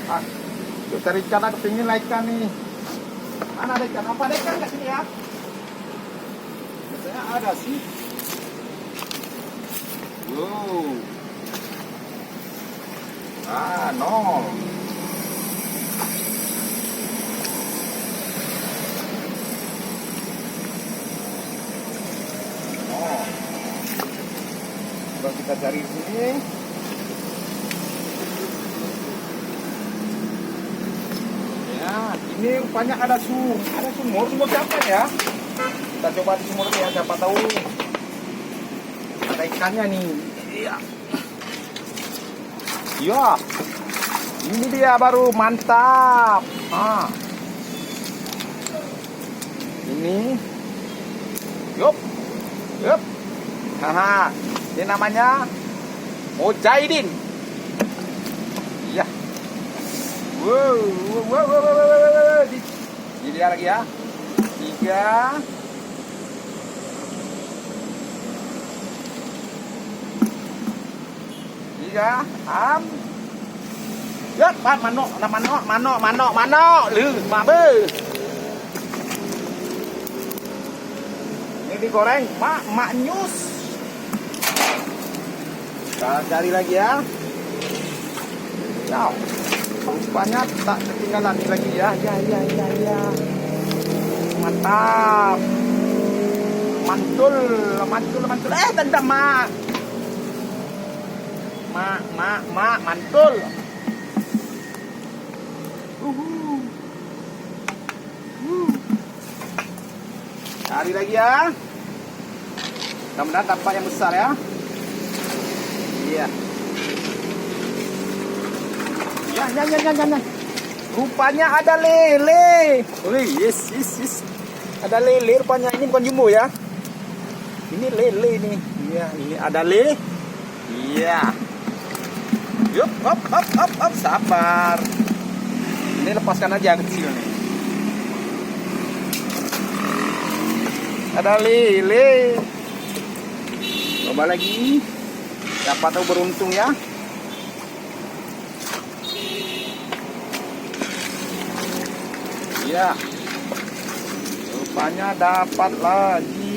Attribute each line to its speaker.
Speaker 1: Ah, yuk cari ikan, aku pengen lah ikan nih. Mana ada ikan? Apa ada ikan nggak sini ya? Biasanya ada sih. Wow. Ah, nol. Oh. Coba kita cari sini. Ya, ini rupanya ada sumur siapa ya? Kita coba di sumur ya, siapa tahu ada ikannya nih. Iya. Ya, ini dia baru mantap. Ah, ini, yup, yup. Haha, ini namanya Mujahidin. Iya. Wow, wow, wow, wow, wow, wow. Ini dia lagi ya. 3. Rất bát mano lư mà bơ. Ini digoreng maknyus. Kita cari lagi ya. Nah, rupanya tak ketinggalan lagi ya. Ya. Mantap. Mantul. Tendang mak. Mak, mantul. Cari lagi ya. Mudah-mudahan dapat yang besar ya. Iya. Ya. Rupanya ada lele. Wih, yes. Ada lele rupanya, ini bukan jumbo ya. Ini lele nih. Iya, ini ada lele. Iya. Yuk, hop, sabar. Ini lepaskan aja kecil nih. Ada lele. Coba lagi. Siapa tahu beruntung ya. Iya. Rupanya dapat lagi.